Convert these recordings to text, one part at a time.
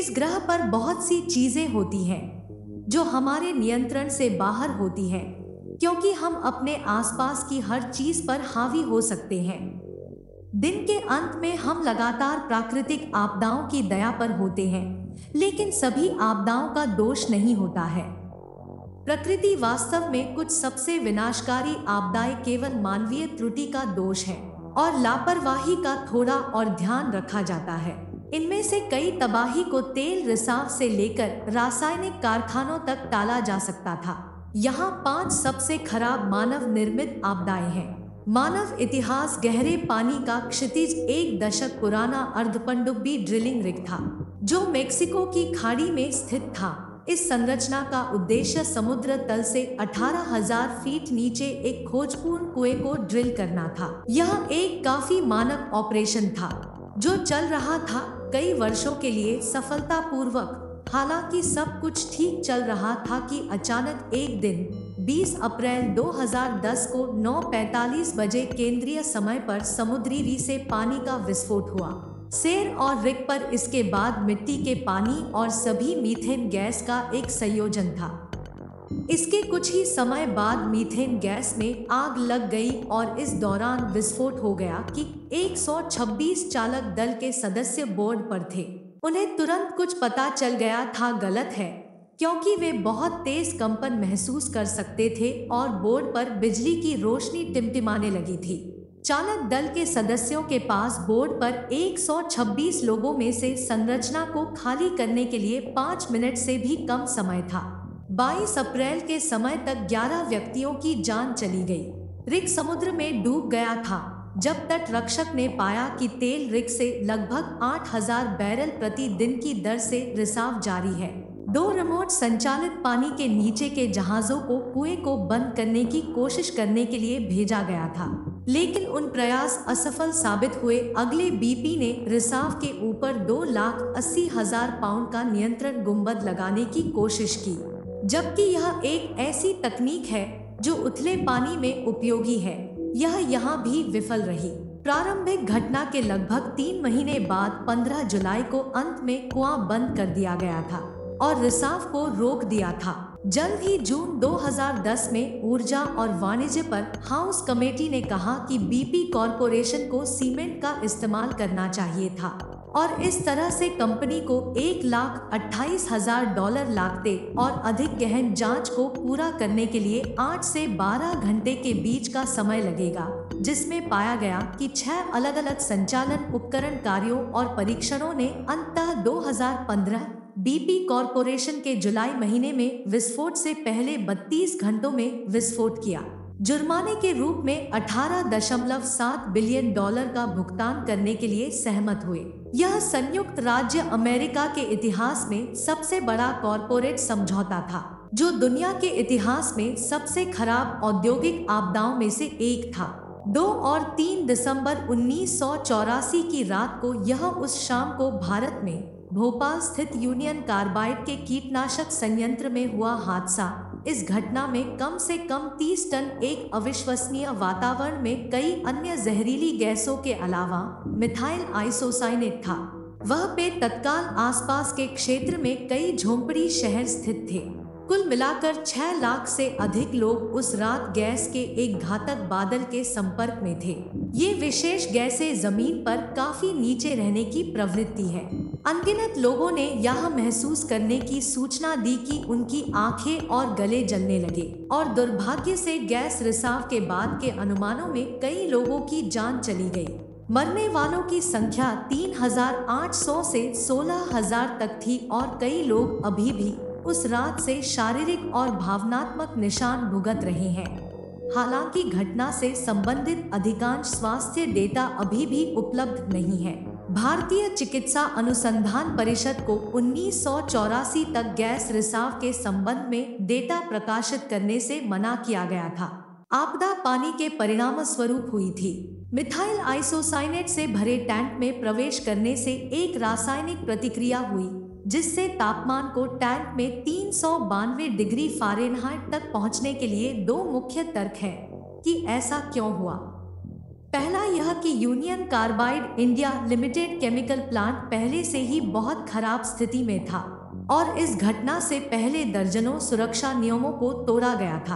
इस ग्रह पर बहुत सी चीजें होती हैं जो हमारे नियंत्रण से बाहर होती हैं, क्योंकि हम अपने आसपास की हर चीज पर हावी हो सकते हैं। दिन के अंत में हम लगातार प्राकृतिक आपदाओं की दया पर होते हैं, लेकिन सभी आपदाओं का दोष नहीं होता है। प्रकृति वास्तव में कुछ सबसे विनाशकारी आपदाएं केवल मानवीय त्रुटि का दोष है और लापरवाही का थोड़ा और ध्यान रखा जाता है। इनमें से कई तबाही को तेल रिसाव से लेकर रासायनिक कारखानों तक टाला जा सकता था। यहाँ 5 सबसे खराब मानव निर्मित आपदाएं हैं। मानव इतिहास गहरे पानी का क्षितिज 1 दशक पुराना अर्धपनडुब्बी ड्रिलिंग रिग था, जो मेक्सिको की खाड़ी में स्थित था। इस संरचना का उद्देश्य समुद्र तल से 18,000 फीट नीचे एक खोजपूर्ण कुएं को ड्रिल करना था। यह एक काफी मानक ऑपरेशन था जो चल रहा था कई वर्षों के लिए सफलतापूर्वक। हालांकि सब कुछ ठीक चल रहा था कि अचानक एक दिन 20 अप्रैल 2010 को 9:45 बजे केंद्रीय समय पर समुद्री री से पानी का विस्फोट हुआ। सेर और रिग पर इसके बाद मिट्टी के पानी और सभी मीथेन गैस का एक संयोजन था। इसके कुछ ही समय बाद मीथेन गैस में आग लग गई और इस दौरान विस्फोट हो गया कि 126 चालक दल के सदस्य बोर्ड पर थे। उन्हें तुरंत कुछ पता चल गया था गलत है, क्योंकि वे बहुत तेज कंपन महसूस कर सकते थे और बोर्ड पर बिजली की रोशनी टिमटिमाने लगी थी। चालक दल के सदस्यों के पास बोर्ड पर 126 लोगों में से संरचना को खाली करने के लिए 5 मिनट से भी कम समय था। 22 अप्रैल के समय तक 11 व्यक्तियों की जान चली गई। रिग समुद्र में डूब गया था जब तट रक्षक ने पाया कि तेल रिग से लगभग 8,000 बैरल प्रति दिन की दर से रिसाव जारी है। 2 रिमोट संचालित पानी के नीचे के जहाजों को कुएं को बंद करने की कोशिश करने के लिए भेजा गया था, लेकिन उन प्रयास असफल साबित हुए। अगले बीपी ने रिसाव के ऊपर 2,80,000 पाउंड का नियंत्रण गुंबद लगाने की कोशिश की, जबकि यह एक ऐसी तकनीक है जो उथले पानी में उपयोगी है। यह यहाँ भी विफल रही। प्रारंभिक घटना के लगभग 3 महीने बाद 15 जुलाई को अंत में कुआं बंद कर दिया गया था और रिसाव को रोक दिया था। जल्द ही जून 2010 में ऊर्जा और वाणिज्य पर हाउस कमेटी ने कहा कि बीपी कॉरपोरेशन को सीमेंट का इस्तेमाल करना चाहिए था और इस तरह से कंपनी को $1,28,000 लागते और अधिक गहन जांच को पूरा करने के लिए 8 से 12 घंटे के बीच का समय लगेगा, जिसमें पाया गया कि 6 अलग-अलग संचालन उपकरण कार्यों और परीक्षणों ने अंततः 2015 बीपी कॉरपोरेशन के जुलाई महीने में विस्फोट से पहले 32 घंटों में विस्फोट किया। जुर्माने के रूप में $18.7 बिलियन का भुगतान करने के लिए सहमत हुए। यह संयुक्त राज्य अमेरिका के इतिहास में सबसे बड़ा कॉरपोरेट समझौता था, जो दुनिया के इतिहास में सबसे खराब औद्योगिक आपदाओं में से एक था। 2 और 3 दिसंबर 1984 की रात को यह उस शाम को भारत में भोपाल स्थित यूनियन कार्बाइड के कीटनाशक संयंत्र में हुआ हादसा। इस घटना में कम से कम 30 टन एक अविश्वसनीय वातावरण में कई अन्य जहरीली गैसों के अलावा मिथाइल आइसोसाइनेट था। वह पे तत्काल आसपास के क्षेत्र में कई झोंपड़ी शहर स्थित थे। कुल मिलाकर 6 लाख से अधिक लोग उस रात गैस के एक घातक बादल के संपर्क में थे। ये विशेष गैसें जमीन पर काफी नीचे रहने की प्रवृत्ति है। अनगिनत लोगों ने यह महसूस करने की सूचना दी कि उनकी आंखें और गले जलने लगे और दुर्भाग्य से गैस रिसाव के बाद के अनुमानों में कई लोगों की जान चली गई। मरने वालों की संख्या 3,800 से 16,000 तक थी और कई लोग अभी भी उस रात से शारीरिक और भावनात्मक निशान भुगत रहे हैं। हालांकि घटना से संबंधित अधिकांश स्वास्थ्य डेटा अभी भी उपलब्ध नहीं है। भारतीय चिकित्सा अनुसंधान परिषद को 1984 तक गैस रिसाव के संबंध में डेटा प्रकाशित करने से मना किया गया था। आपदा पानी के परिणाम स्वरूप हुई थी। मिथाइल आइसोसाइनेट से भरे टैंक में प्रवेश करने से एक रासायनिक प्रतिक्रिया हुई, जिससे तापमान को टैंक में 392 डिग्री फ़ारेनहाइट तक पहुंचने के लिए 2 मुख्य तर्क हैं कि ऐसा क्यों हुआ। पहला यह कि union carbide India limited chemical plant पहले से ही बहुत खराब स्थिति में था और इस घटना से पहले दर्जनों सुरक्षा नियमों को तोड़ा गया था।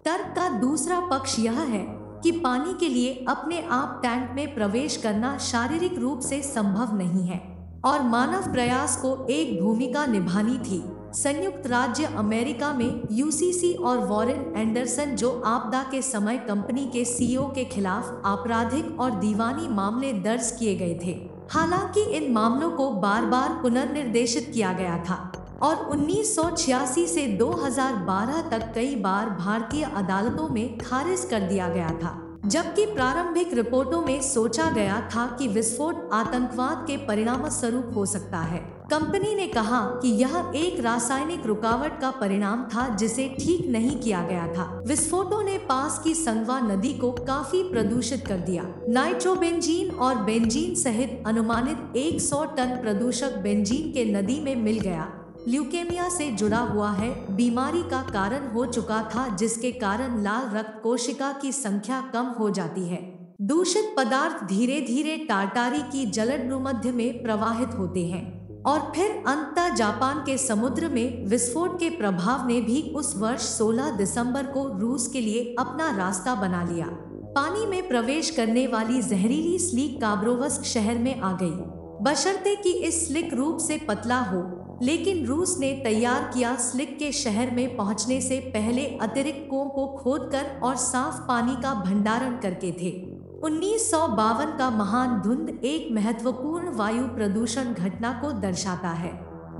तर्क का दूसरा पक्ष यह है कि पानी के लिए अपने आप टैंक में प्रवेश करना शारीरिक रूप से संभव नहीं है और मानव प्रयास को एक भूमिका निभानी थी। संयुक्त राज्य अमेरिका में यूसीसी और वॉरेन एंडरसन जो आपदा के समय कंपनी के सीईओ के खिलाफ आपराधिक और दीवानी मामले दर्ज किए गए थे। हालांकि इन मामलों को बार बार पुनर्निर्देशित किया गया था और 1986 से 2012 तक कई बार भारतीय अदालतों में खारिज कर दिया गया था, जबकि प्रारंभिक रिपोर्टों में सोचा गया था कि विस्फोट आतंकवाद के परिणामस्वरूप हो सकता है। कंपनी ने कहा कि यह एक रासायनिक रुकावट का परिणाम था जिसे ठीक नहीं किया गया था। विस्फोटों ने पास की संगवा नदी को काफी प्रदूषित कर दिया। नाइट्रोबेंजीन और बेंजीन सहित अनुमानित 100 टन प्रदूषक बेंजीन के नदी में मिल गया। ल्यूकेमिया से जुड़ा हुआ है बीमारी का कारण हो चुका था, जिसके कारण लाल रक्त कोशिका की संख्या कम हो जाती है। दूषित पदार्थ धीरे धीरे टारटारी की जलद भूमध्य में प्रवाहित होते हैं और फिर अंततः जापान के समुद्र में। विस्फोट के प्रभाव ने भी उस वर्ष 16 दिसंबर को रूस के लिए अपना रास्ता बना लिया। पानी में प्रवेश करने वाली जहरीली स्लीक काब्रोवस्क शहर में आ गई, बशर्ते कि इस स्लिक रूप से पतला हो। लेकिन रूस ने तैयार किया स्लिक के शहर में पहुंचने से पहले अतिरिक्त कुओं को खोदकर और साफ पानी का भंडारण करके थे। 1952 का महान धुंध एक महत्वपूर्ण वायु प्रदूषण घटना को दर्शाता है,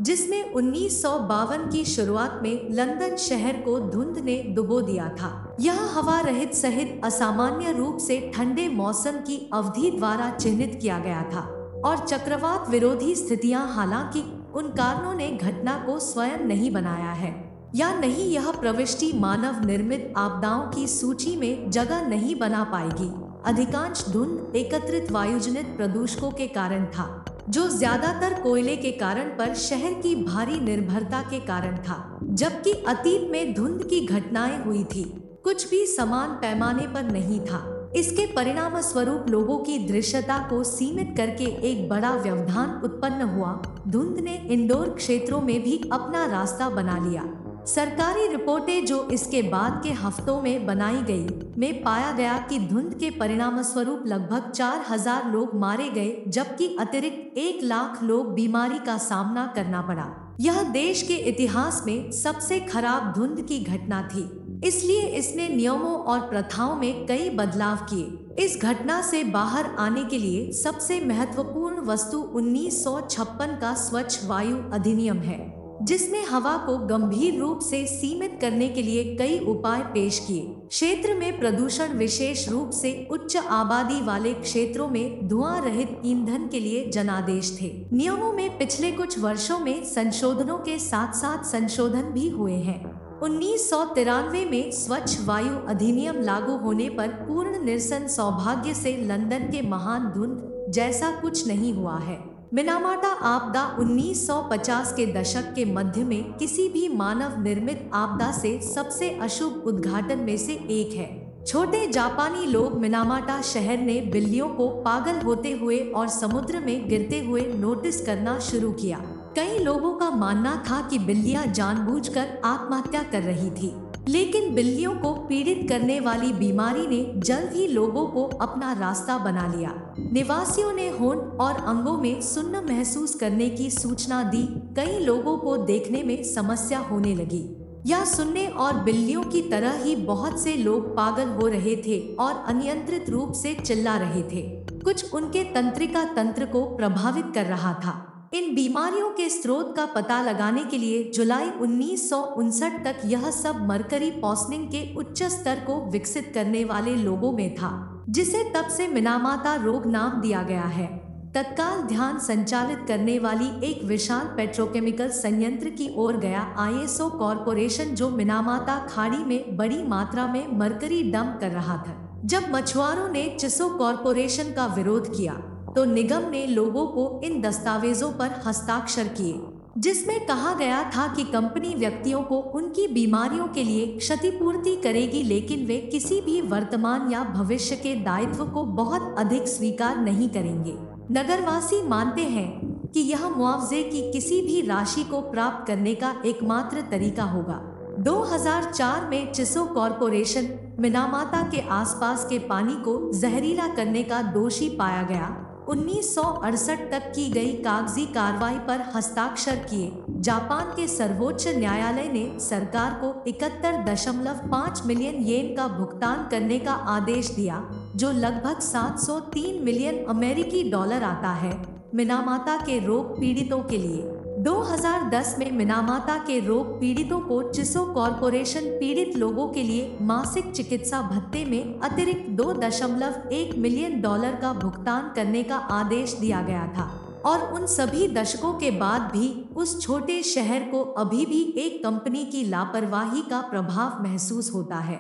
जिसमें 1952 की शुरुआत में लंदन शहर को धुंध ने डुबो दिया था। यह हवा रहित सहित असामान्य रूप से ठंडे मौसम की अवधि द्वारा चिन्हित किया गया था और चक्रवात विरोधी स्थितियां, हालांकि उन कारणों ने घटना को स्वयं नहीं बनाया है या नहीं, यह प्रविष्टि मानव निर्मित आपदाओं की सूची में जगह नहीं बना पाएगी। अधिकांश धुंध एकत्रित वायुजनित प्रदूषकों के कारण था, जो ज्यादातर कोयले के कारण पर शहर की भारी निर्भरता के कारण था। जबकि अतीत में धुंध की घटनाएं हुई थी, कुछ भी समान पैमाने पर नहीं था। इसके परिणाम स्वरूप लोगों की दृश्यता को सीमित करके एक बड़ा व्यवधान उत्पन्न हुआ। धुंध ने इंडोर क्षेत्रों में भी अपना रास्ता बना लिया। सरकारी रिपोर्टें जो इसके बाद के हफ्तों में बनाई गई, में पाया गया कि धुंध के परिणाम स्वरूप लगभग 4000 लोग मारे गए, जबकि अतिरिक्त 1 लाख लोग बीमारी का सामना करना पड़ा। यह देश के इतिहास में सबसे खराब धुंध की घटना थी, इसलिए इसने नियमों और प्रथाओं में कई बदलाव किए। इस घटना से बाहर आने के लिए सबसे महत्वपूर्ण वस्तु 1956 का स्वच्छ वायु अधिनियम है, जिसने हवा को गंभीर रूप से सीमित करने के लिए कई उपाय पेश किए। क्षेत्र में प्रदूषण, विशेष रूप से उच्च आबादी वाले क्षेत्रों में धुआं रहित ईंधन के लिए जनादेश थे। नियमों में पिछले कुछ वर्षों में संशोधनों के साथ साथ संशोधन भी हुए हैं। 1993 में स्वच्छ वायु अधिनियम लागू होने पर पूर्ण निरसन सौभाग्य से लंदन के महान धुंध जैसा कुछ नहीं हुआ है। मिनामाटा आपदा 1950 के दशक के मध्य में किसी भी मानव निर्मित आपदा से सबसे अशुभ उद्घाटन में से एक है। छोटे जापानी लोग मिनामाटा शहर ने बिल्लियों को पागल होते हुए और समुद्र में गिरते हुए नोटिस करना शुरू किया। कई लोगों का मानना था कि बिल्लियां जानबूझकर आत्महत्या कर रही थी, लेकिन बिल्लियों को पीड़ित करने वाली बीमारी ने जल्द ही लोगों को अपना रास्ता बना लिया। निवासियों ने होंठ और अंगों में सुन्न महसूस करने की सूचना दी। कई लोगों को देखने में समस्या होने लगी या सुनने, और बिल्लियों की तरह ही बहुत से लोग पागल हो रहे थे और अनियंत्रित रूप से चिल्ला रहे थे। कुछ उनके तंत्रिका तंत्र को प्रभावित कर रहा था। इन बीमारियों के स्रोत का पता लगाने के लिए जुलाई 1959 तक यह सब मरकरी पॉइजनिंग के उच्च स्तर को विकसित करने वाले लोगों में था, जिसे तब से मिनामाता रोग नाम दिया गया है। तत्काल ध्यान संचालित करने वाली एक विशाल पेट्रोकेमिकल संयंत्र की ओर गया आईएसओ कॉरपोरेशन, जो मिनामाता खाड़ी में बड़ी मात्रा में मरकरी डंप कर रहा था। जब मछुआरों ने चिसो कॉरपोरेशन का विरोध किया तो निगम ने लोगों को इन दस्तावेजों पर हस्ताक्षर किए। जिसमें कहा गया था कि कंपनी व्यक्तियों को उनकी बीमारियों के लिए क्षतिपूर्ति करेगी, लेकिन वे किसी भी वर्तमान या भविष्य के दायित्व को बहुत अधिक स्वीकार नहीं करेंगे। नगरवासी मानते हैं कि यह मुआवजे की किसी भी राशि को प्राप्त करने का एकमात्र तरीका होगा। 2004 में चिसो कॉरपोरेशन मिनामाता के आसपास के पानी को जहरीला करने का दोषी पाया गया। 1968 तक की गई कागजी कार्रवाई पर हस्ताक्षर किए जापान के सर्वोच्च न्यायालय ने सरकार को 71.5 मिलियन येन का भुगतान करने का आदेश दिया, जो लगभग 703 मिलियन अमेरिकी डॉलर आता है, मिनामाता के रोग पीड़ितों के लिए। 2010 में मिनामाता के रोग पीड़ितों को चिसो कॉरपोरेशन पीड़ित लोगों के लिए मासिक चिकित्सा भत्ते में अतिरिक्त 2.1 मिलियन डॉलर का भुगतान करने का आदेश दिया गया था। और उन सभी दशकों के बाद भी उस छोटे शहर को अभी भी एक कंपनी की लापरवाही का प्रभाव महसूस होता है।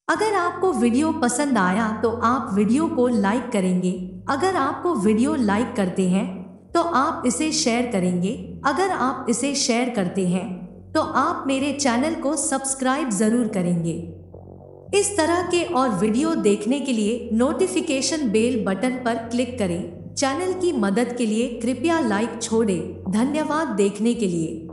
अगर आपको वीडियो पसंद आया तो आप वीडियो को लाइक करेंगे। अगर आपको वीडियो लाइक करते हैं तो आप इसे शेयर करेंगे। अगर आप इसे शेयर करते हैं तो आप मेरे चैनल को सब्सक्राइब जरूर करेंगे। इस तरह के और वीडियो देखने के लिए नोटिफिकेशन बेल बटन पर क्लिक करें। चैनल की मदद के लिए कृपया लाइक छोड़ें। धन्यवाद देखने के लिए।